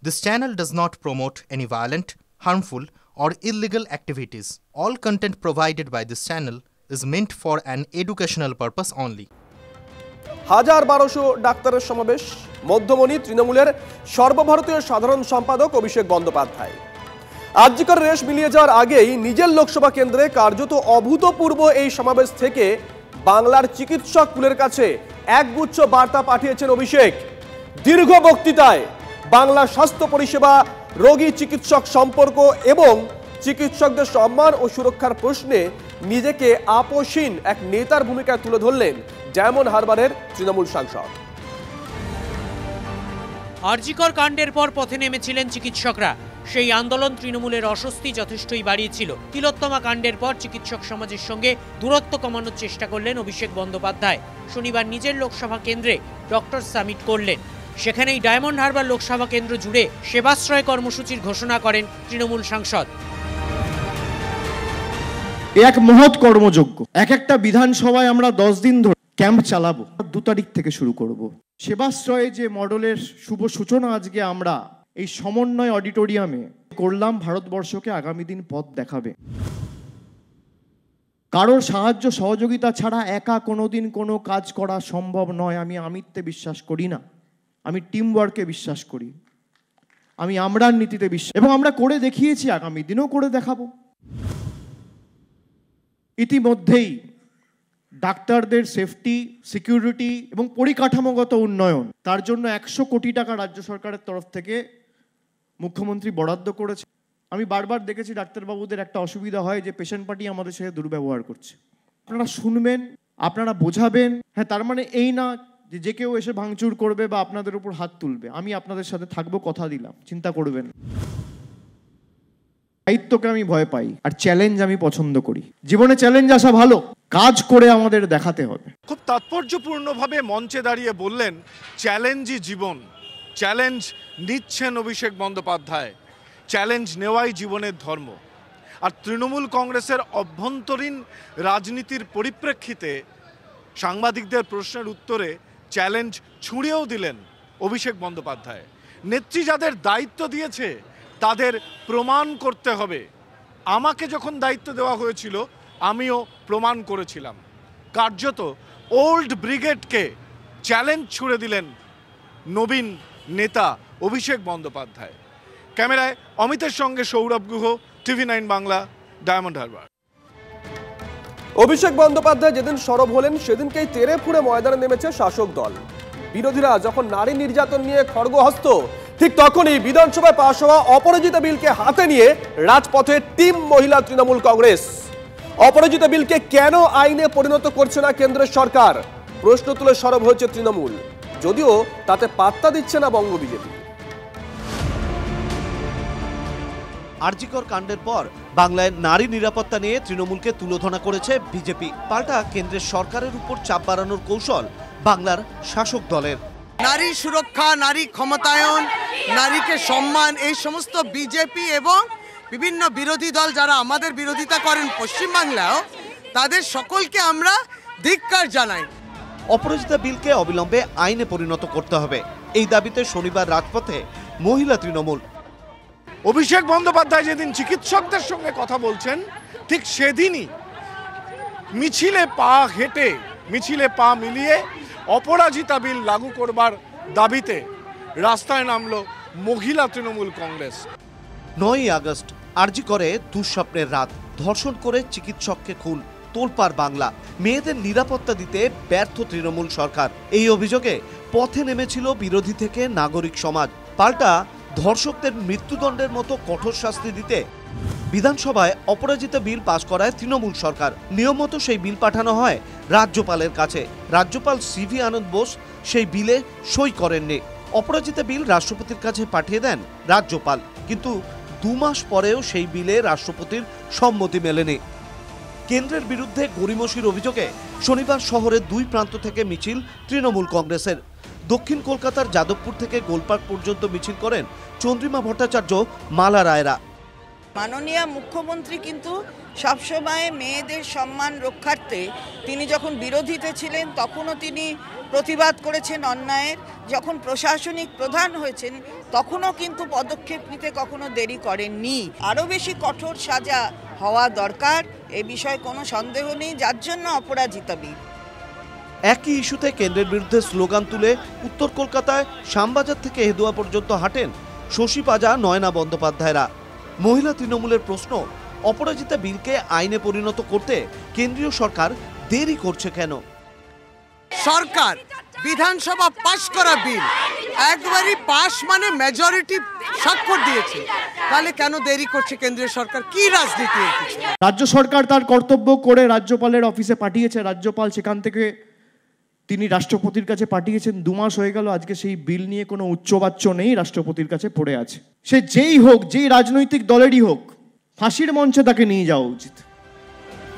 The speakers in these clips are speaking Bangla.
This channel does not promote any violent, harmful, or illegal activities. All content provided by this channel is meant for an educational purpose only. 1200 ডাক্তারের সমাবেশ মধ্যমণি তৃণমূলের সর্বভারতীয় সাধারণ সম্পাদক অভিষেক বন্দ্যোপাধ্যায়। আরজিকর রেশ মিলিয়ে যাওয়ার আগেই নিজের লোকসভা কেন্দ্রে কার্যত অভূতপূর্ব এই সমাবেশ থেকে বাংলার চিকিৎসক কুলের কাছে একগুচ্ছ বার্তা পাঠিয়েছেন অভিষেক। দীর্ঘ বক্তৃতায় বাংলা স্বাস্থ্য পরিষেবা, রোগী চিকিৎসক সম্পর্ক এবং চিকিৎসকদের সম্মান ও সুরক্ষার প্রশ্নে নিজেকে আপোষহীন এক নেতার ভূমিকায় তুলে ধরলেন ডায়মন্ড হারবারের তৃণমূল সাংসদ। আরজিকর কাণ্ডের পর পথে নেমেছিলেন চিকিৎসকরা। সেই আন্দোলন তৃণমূলের অস্বস্তি যথেষ্টই বাড়িয়েছিল। তিলোত্তমা কাণ্ডের পর চিকিৎসক সমাজের সঙ্গে দূরত্ব কমানোর চেষ্টা করলেন অভিষেক বন্দ্যোপাধ্যায়। শনিবার নিজের লোকসভা কেন্দ্রে ডক্টর সামিট করলেন। সেখানেই ডায়মন্ড হারবার লোকসভা কেন্দ্র জুড়ে সেবাশ্রয় কর্মসূচির ঘোষণা করেন তৃণমূল সাংসদ। এক মহৎ কর্মযজ্ঞ। একটা বিধানসভায় আমরা 10 দিন ধরে ক্যাম্প চালাবো। 2 তারিখ থেকে শুরু করব। সেবাশ্রয়ে যে মডেলের শুভ সূচনা আজকে আমরা এই সমন্বয় অডিটোরিয়ামে করলাম, ভারতবর্ষকে আগামী দিন পথ দেখাবে। কারোর সাহায্য সহযোগিতা ছাড়া একা কোনোদিন কোনো কাজ করা সম্ভব নয়। আমি আমিত্বে বিশ্বাস করি না, আমি টিম ওয়ার্কে বিশ্বাস করি, আমি আমরার নীতিতে বিশ্বাস, এবং আমরা করে দেখিয়েছি, আগামী দিনেও করে দেখাবো। ইতিমধ্যেই ডাক্তারদের সেফটি, সিকিউরিটি এবং পরিকাঠামোগত উন্নয়ন, তার জন্য 100 কোটি টাকা রাজ্য সরকারের তরফ থেকে মুখ্যমন্ত্রী বরাদ্দ করেছে। আমি বারবার দেখেছি ডাক্তারবাবুদের একটা অসুবিধা হয় যে পেশেন্ট পার্টি আমাদের সাথে দুর্ব্যবহার করছে। আপনারা শুনবেন, আপনারা বোঝাবেন। হ্যাঁ, তার মানে এই না যে কেউ এসে ভাঙচুর করবে বা আপনাদের উপর হাত তুলবে। আমি আপনাদের সাথে থাকবো, কথা দিলাম, চিন্তা করবেন। দায়িত্বকে আমি ভয় পাই, আর চ্যালেঞ্জ আমি পছন্দ করি। জীবনে চ্যালেঞ্জ আসা ভালো, কাজ করে আমাদের দেখাতে হবে। খুব তাৎপর্যপূর্ণভাবে মঞ্চে দাঁড়িয়ে বললেন, চ্যালেঞ্জই জীবন। চ্যালেঞ্জ নিচ্ছেন অভিষেক বন্দ্যোপাধ্যায়। চ্যালেঞ্জ নেওয়াই জীবনের ধর্ম। আর তৃণমূল কংগ্রেসের অভ্যন্তরীণ রাজনীতির পরিপ্রেক্ষিতে সাংবাদিকদের প্রশ্নের উত্তরে চ্যালেঞ্জ ছুঁড়েও দিলেন অভিষেক বন্দ্যোপাধ্যায়। নেত্রী যাদের দায়িত্ব দিয়েছে তাদের প্রমাণ করতে হবে। আমাকে যখন দায়িত্ব দেওয়া হয়েছিল আমিও প্রমাণ করেছিলাম। কার্যত ওল্ড ব্রিগেডকে চ্যালেঞ্জ ছুড়ে দিলেন নবীন নেতা অভিষেক বন্দ্যোপাধ্যায়। ক্যামেরায় অমিতের সঙ্গে সৌরভ গুহ, TV9 বাংলা, ডায়মন্ড হারবার। অভিষেক বন্দ্যোপাধ্যায় যেদিন সরব হলেন সেদিনকেই তেড়ে ফুঁড়ে ময়দানে নেমেছে শাসক দল। বিরোধীরা যখন নারী নির্যাতন নিয়ে খড়গহস্ত, ঠিক তখনই বিধানসভায় পাশ হওয়া অপরাজিতা বিলকে হাতে নিয়ে রাজপথে টিম মহিলা তৃণমূল কংগ্রেস। অপরাজিতা বিলকে কেন আইনে পরিণত করছে না কেন্দ্রের সরকার, প্রশ্ন তুলে সরব হয়েছে তৃণমূল, যদিও তাতে পাত্তা দিচ্ছে না বঙ্গ বিজেপি। আরজিকর কাণ্ডের পর বাংলায় নারী নিরাপত্তা নিয়ে তৃণমূলকে তুলোধনা করেছে বিজেপি। পাল্টা কেন্দ্রের সরকারের উপর চাপ বাড়ানোর কৌশল বাংলার শাসক দলের। নারী সুরক্ষা, নারী ক্ষমতায়ন, নারীকে সম্মান, এই সমস্ত বিজেপি এবং বিভিন্ন বিরোধী দল যারা আমাদের বিরোধিতা করেন পশ্চিমবাংলাও, তাদের সকলকে আমরা ধিক্কার জানাই। অপরাজিতা বিলকে অবিলম্বে আইনে পরিণত করতে হবে, এই দাবিতে শনিবার রাজপথে মহিলা তৃণমূল। অভিষেক বন্দ্যোপাধ্যায় যেদিন চিকিৎসকদের সঙ্গে কথা বলছেন, ঠিক সেদিনই মিছিলে পা হেঁটে, মিছিলে পা মিলিয়ে অপরাজিতা বিল লাগু করবার দাবিতে রাস্তায় নামল মহিলা তৃণমূল কংগ্রেস। 9ই আগস্ট আরজিকরে দুঃস্বপ্নের রাত, ধর্ষণ করে চিকিৎসককে খুন, তোলপাড় বাংলা। মেয়েদের নিরাপত্তা দিতে ব্যর্থ তৃণমূল সরকার, এই অভিযোগে পথে নেমেছিল বিরোধী থেকে নাগরিক সমাজ। পাল্টা ধর্ষকদের মৃত্যুদণ্ডের মতো কঠোর শাস্তি দিতে বিধানসভায় অপরাজিতা বিল পাশ করায় তৃণমূল সরকার। নিয়মমতো সেই বিল পাঠানো হয় রাজ্যপালের কাছে। রাজ্যপাল CV আনন্দ বোস সেই বিলে সই করেননি। অপরাজিতা বিল রাষ্ট্রপতির কাছে পাঠিয়ে দেন রাজ্যপাল, কিন্তু 2 মাস পরেও সেই বিলে রাষ্ট্রপতির সম্মতি মেলেনি। কেন্দ্রের বিরুদ্ধে গড়িমসির অভিযোগে শনিবার শহরের 2 প্রান্ত থেকে মিছিল তৃণমূল কংগ্রেসের। দক্ষিণ কলকাতার যাদবপুর থেকে গোলপার্ক পর্যন্ত মিছিল করেন চন্দ্রিমা ভট্টাচার্য, মালা রায়রা। মাননীয় মুখ্যমন্ত্রী কিন্তু সবসময় মেয়েদের সম্মান রক্ষার্থে তিনি যখন বিরোধীতে ছিলেন তখনও তিনি প্রতিবাদ করেছেন অন্যায়ের। যখন প্রশাসনিক প্রধান হয়েছেন তখনও কিন্তু পদক্ষেপ নিতে কখনো দেরি করেননি। আরও বেশি কঠোর সাজা হওয়া দরকার, এ বিষয়ে কোনো সন্দেহ নেই, যার জন্য অপরাজিতা বিল। একই ইস্যুতে কেন্দ্রের বিরুদ্ধে স্লোগান তুলে উত্তর কলকাতায় শ্যামবাজার থেকে হেদুয়া পর্যন্ত হাঁটেন শশী পাজা, নয়না বন্দ্যোপাধ্যায়রা। মহিলা তৃণমূলের প্রশ্ন, অপরাজিতা বিলকে আইনে পরিণত করতে কেন্দ্রীয় সরকার দেরি করছে কেন? সরকার বিধানসভা পাশ করা বিল একবারই পাশ, মানে মেজরিটি স্বাক্ষর দিয়েছে, তাহলে কেন দেরি করছে কেন্দ্রীয় সরকার? কি রাজনীতি? রাজ্য সরকার তার কর্তব্য করে রাজ্যপালের অফিসে পাঠিয়েছে, রাজ্যপাল সেখান থেকে তিনি রাষ্ট্রপতির কাছে পাঠিয়েছেন। 2 মাস হয়ে গেল, আজকে সেই বিল নিয়ে কোনো উচ্চবাচ্য নেই, রাষ্ট্রপতির কাছে পড়ে আছে। সে যেই হোক, যেই রাজনৈতিক দলেরই হোক, ফাঁসির মঞ্চে তাকে নিয়ে যাওয়া উচিত।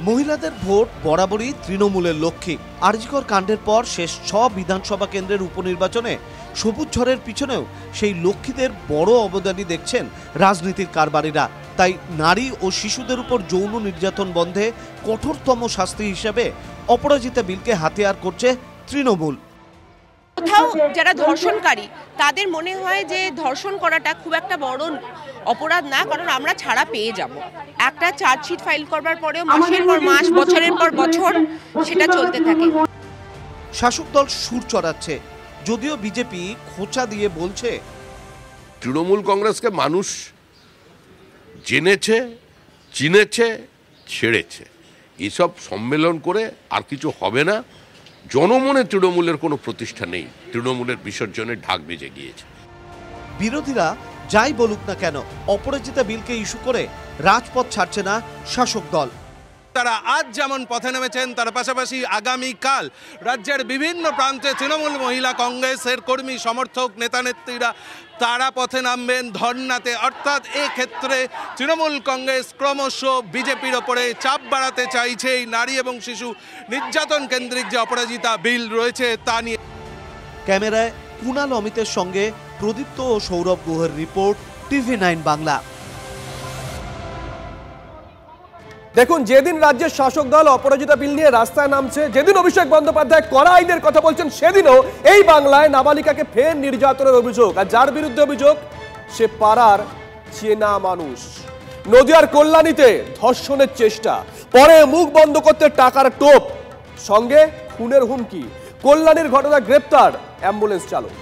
মহিলাদের ভোট বরাবরই তৃণমূলের লক্ষ্যে। আরজিকর কাণ্ডের পর শেষ 6 বিধানসভা কেন্দ্রের উপনির্বাচনে সবুজ ঝড়ের পিছনেও সেই লক্ষ্মীদের বড় অবদানই দেখছেন রাজনীতির কারবারিরা। তাই নারী ও শিশুদের উপর যৌন নির্যাতন বন্ধে কঠোরতম শাস্তি হিসেবে অপরাজিতা বিলকে হাতিয়ার করছে তৃণমূল। কোথাও যারা ধর্ষণকারী তাদের মনে হয় যে ধর্ষণ করাটা খুব একটা বড় অপরাধ না, কারণ আমরা ছাড়া পেয়ে যাব। একটা চার্জশিট ফাইল করবার পরেও মাসের পর মাস, বছরের পর বছর সেটা চলতে থাকে। শাসক দল সুর চড়াচ্ছে, যদিও বিজেপি খোঁচা দিয়ে বলছে তৃণমূল কংগ্রেসকে মানুষ জেনেছে, চিনেছে, ছেড়েছে। এসব সম্মেলন করে আর কিছু হবে না। জনমনে তৃণমূলের কোনো প্রতিষ্ঠা নেই, তৃণমূলের বিসর্জনে ঢাক বেজে গিয়েছে। বিরোধীরা যাই বলুক না কেন, অপরাজিতা বিলকে ইস্যু করে রাজপথ ছাড়ছে না শাসক দল। তারা আজ যেমন পথে নেমেছেন, তার পাশাপাশি আগামীকাল রাজ্যের বিভিন্ন প্রান্তে তৃণমূল মহিলা কংগ্রেসের কর্মী, সমর্থক, নেতানেত্রীরা তারা পথে নামবেন ধর্নাতে। অর্থাৎ এক্ষেত্রে তৃণমূল কংগ্রেস ক্রমশ বিজেপির ওপরে চাপ বাড়াতে চাইছে এই নারী এবং শিশু নির্যাতন কেন্দ্রিক যে অপরাজিতা বিল রয়েছে তা নিয়ে। ক্যামেরায় কুণাল অমিতের সঙ্গে প্রদীপ্ত ও সৌরভ গুহের রিপোর্ট, TV9 বাংলা। দেখুন, যেদিন রাজ্যের শাসক দল অপরাজিতা বিল নিয়ে রাস্তায় নামছে, যেদিন অভিষেক বন্দ্যোপাধ্যায় কড়া আইনের কথা বলছেন, সেদিনও এই বাংলায় নাবালিকাকে ফের নির্যাতনের অভিযোগ। আর যার বিরুদ্ধে অভিযোগ, সে পাড়ার চেনা মানুষ। নদিয়ার কল্যাণীতে ধর্ষণের চেষ্টা, পরে মুখ বন্ধ করতে টাকার টোপ, সঙ্গে খুনের হুমকি। কল্যাণীর ঘটনা, গ্রেপ্তার অ্যাম্বুলেন্স চালক।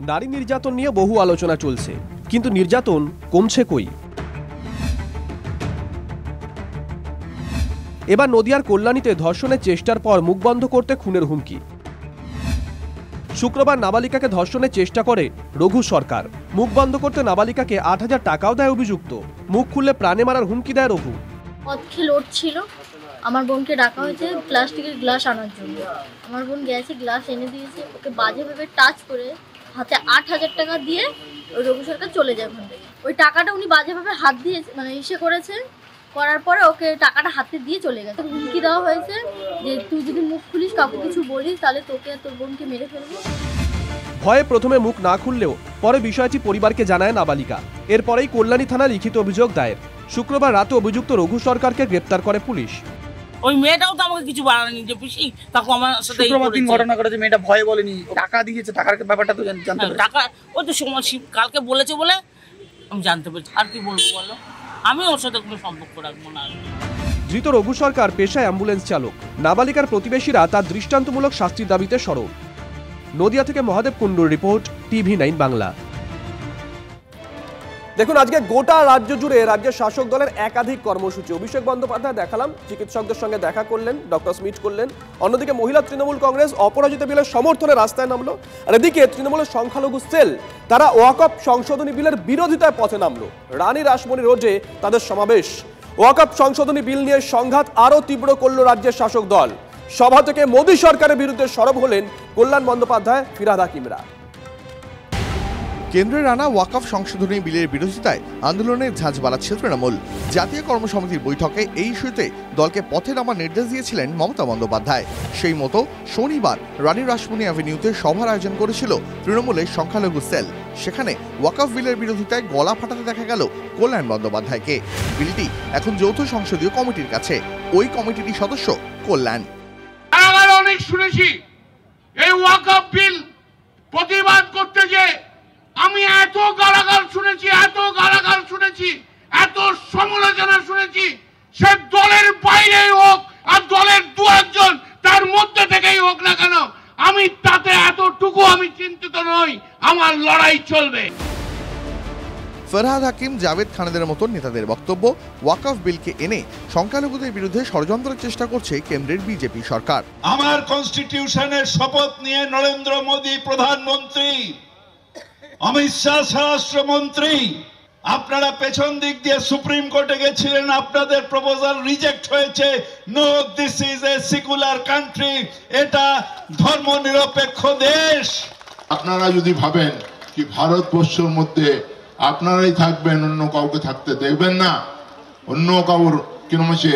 নারী নির্যাতন নিয়ে বহু আলোচনা চলছে, কিন্তু নির্যাতন কমছে কই? এবার নদিয়ার কল্যাণীতে ধর্ষণের চেষ্টার পর মুখ বন্ধ করতে খুনের হুমকি। শুক্রবার নাবালিকাকে ধর্ষণের চেষ্টা করে রঘু সরকার। মুখ বন্ধ করতে নাবালিকাকে 8,000 টাকাও দেয় অভিযুক্ত। মুখ খুললে প্রাণে মারার হুমকি দেয় রঘু। পথে লোড ছিল, আমার বোনকে ডাকা হয়েছে প্লাস্টিকের গ্লাস আনার জন্য। আমার বোন গেছে, গ্লাস এনে দিয়েছে, ওকে বাজেভাবে টাচ করে হাতে 8,000 টাকা দিয়ে ওই রঘু সরকার চলে যায় ওখান থেকে। ওই টাকাটা উনি বাজেভাবে হাত দিয়ে মানে ইসে করেছে, করার পরে ওকে টাকাটা হাতে দিয়ে চলে গেছে। হুমকি দেওয়া হয়েছে যে তুই যদি মুখ খুলিস, কাউকে কিছু বলিস, তাহলে তোকে আর তোর বোনকে মেরে ফেলবো। ভয়ে প্রথমে মুখ না খুললেও পরে বিষয়টি পরিবারকে জানায় নাবালিকা। এরপরেই কল্যাণী থানায় লিখিত অভিযোগ দায়ের। শুক্রবার রাতে অভিযুক্ত রঘু সরকারকে গ্রেপ্তার করে পুলিশ। ওই মেয়েটাও তো আমাকে কিছু বাড়ায়নি যে পিসি তাকে আমার সাথে ঘটনা করেছে, মেয়েটা ভয়ে বলেনি, টাকা দিয়েছে, টাকার ব্যাপারটা তো জানতে পারি। টাকা ওই তো সময় কালকে বলেছে বলে আমি জানতে পেরেছি। আর কি বলবো বলো, আমি ওর সাথে কোনো সম্পর্ক রাখবো না। ধৃত রঘু সরকার পেশায় অ্যাম্বুলেন্স চালক। নাবালিকার প্রতিবেশীরা তার দৃষ্টান্তমূলক শাস্তির দাবিতে সরব। নদিয়া থেকে মহাদেব কুণ্ডুর রিপোর্ট, TV9 বাংলা। দেখুন, আজকে গোটা রাজ্য জুড়ে রাজ্যের শাসক দলের একাধিক কর্মসূচি। অভিষেক বন্দ্যোপাধ্যায় দেখালাম, চিকিৎসকদের সঙ্গে দেখা করলেন, ডক্টর স্মিট করলেন। অন্যদিকে মহিলা তৃণমূল কংগ্রেস অপরাজিতা বিলের সমর্থনে রাস্তায় নামলো। আর এদিকে তৃণমূলের সংখ্যালঘু সেল, তারা ওয়াকফ সংশোধনী বিলের বিরোধিতায় পথে নামলো। রানী রাসমণি রোডে তাদের সমাবেশ। ওয়াকফ সংশোধনী বিল নিয়ে সংঘাত আরও তীব্র করল রাজ্যের শাসক দল। সভা থেকে মোদী সরকারের বিরুদ্ধে সরব হলেন কল্যাণ বন্দ্যোপাধ্যায়, ফিরহাদ হাকিমরা। কেন্দ্রের আনা ওয়াকফ সংশোধনী বিলের বিরোধিতায় আন্দোলনের ঝাঁঝ বাড়াচ্ছে তৃণমূল। জাতীয় কর্মসমিতির বৈঠকে এই ইস্যুতে দলকে পথে নামার নির্দেশ দিয়েছিলেন মমতা বন্দ্যোপাধ্যায়। সেই মতো শনিবার রানী রাসমণি অ্যাভিনিউতে সভার আয়োজন করেছিল তৃণমূলের সংখ্যালঘু সেল। সেখানে ওয়াকফ বিলের বিরোধিতায় গলা ফাটাতে দেখা গেল কল্যাণ বন্দ্যোপাধ্যায়কে। বিলটি এখন যৌথ সংসদীয় কমিটির কাছে। ওই কমিটির সদস্য কল্যাণ। অনেক শুনেছি এই ওয়াকফ বিল প্রতিবাদ করতে যে আমি এত গালাগাল শুনেছি, এত সমালোচনা শুনেছি, সে দলের বাইরেই হোক আর দলের দু একজন তার মধ্যে থেকেই হোক না কেন, আমি তাতে এতটুকু আমি চিন্তিত নই, আমার লড়াই চলবে। ফরহাদ হাকিম, জাভেদ খানেদের মতো নেতাদের বক্তব্য, ওয়াকফ বিলকে এনে সংখ্যালঘুদের বিরুদ্ধে ষড়যন্ত্রের চেষ্টা করছে কেন্দ্রের বিজেপি সরকার। আমার কনস্টিটিউশনের শপথ নিয়ে নরেন্দ্র মোদী প্রধানমন্ত্রী, অমিত শাহ স্বরাষ্ট্রমন্ত্রী, আপনারা পেছন দিক দিয়ে সুপ্রিম কোর্টে গেছিলেন, আপনাদের প্রপোজাল রিজেক্ট হয়েছে। No, this is a secular country, এটা ধর্মনিরপেক্ষ দেশ। আপনারা যদি ভাবেন কি ভারতবর্ষের মধ্যে আপনারাই থাকবেন, অন্য কাউকে থাকতে দেবেন না, অন্য কাউর কিরমছে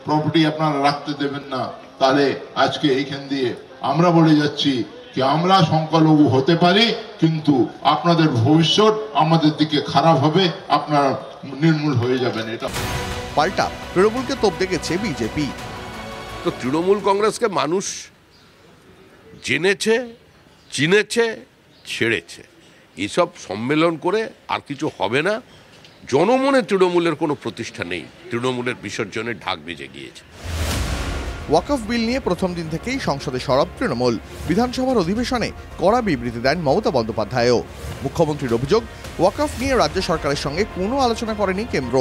প্রপার্টি আপনারা রাখতে দেবেন না, তাহলে আজকে এইখান দিয়ে আমরা বলে যাচ্ছি কি আমরা সংখ্যালঘু হতে পারি, কিন্তু আপনাদের ভবিষ্যৎ আমাদের দিকে খারাপ হবে, আপনারা নির্মূল হয়ে যাবেন। এটা পাল্টা তৃণমূলকে তোপ দেখেছে বিজেপি। তো তৃণমূল কংগ্রেসকে মানুষ জেনেছে, চিনেছে, ছেড়েছে। এসব সম্মেলন করে আর কিছু হবে না। জনমনে তৃণমূলের কোনো প্রতিষ্ঠা নেই, তৃণমূলের বিসর্জনে ঢাক বেজে গিয়েছে। ওয়াকফ বিল নিয়ে প্রথম দিন থেকেই সংসদে সরব তৃণমূল। বিধানসভার অধিবেশনে কড়া বিবৃতি দেন মমতা বন্দ্যোপাধ্যায়ও। মুখ্যমন্ত্রীর অভিযোগ, ওয়াকফ নিয়ে রাজ্য সরকারের সঙ্গে কোনো আলোচনা করেনি কেন্দ্র।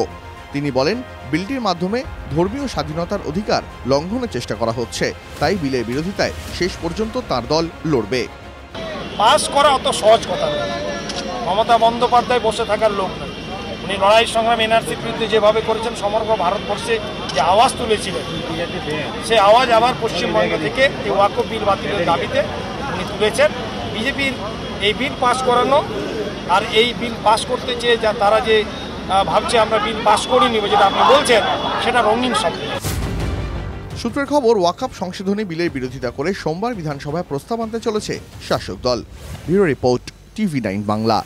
তিনি বলেন, বিলটির মাধ্যমে ধর্মীয় স্বাধীনতার অধিকার লঙ্ঘনের চেষ্টা করা হচ্ছে, তাই বিলের বিরোধিতায় শেষ পর্যন্ত তার দল লড়বে। পাস করা অত সহজ কথা নয়। মমতা বন্দ্যোপাধ্যায় বসে থাকার লোক নয়। উনি লড়াই সংগ্রাম এনআরসির বিরুদ্ধে যেভাবে করেছেন, সমগ্র ভারতবর্ষে যে আওয়াজ তুলেছিলেন, সে আওয়াজ আবার পশ্চিমবঙ্গ থেকে এই ওয়াকফ বিল বাতিলের দাবিতে উনি তুলেছেন। বিজেপির এই বিল পাস করানো আর এই বিল পাস করতে চেয়ে যা তারা যে ভাবছে আমরা বিল পাস করিনি, যেটা আপনি বলছেন, সেটা রঙিন শব্দ। সূত্রের খবর, ওয়াকফ সংশোধনী বিলের বিরোধিতা করে সোমবার বিধানসভায় প্রস্তাব আনতে চলেছে শাসক দল। Bureau report, TV9 Bangla.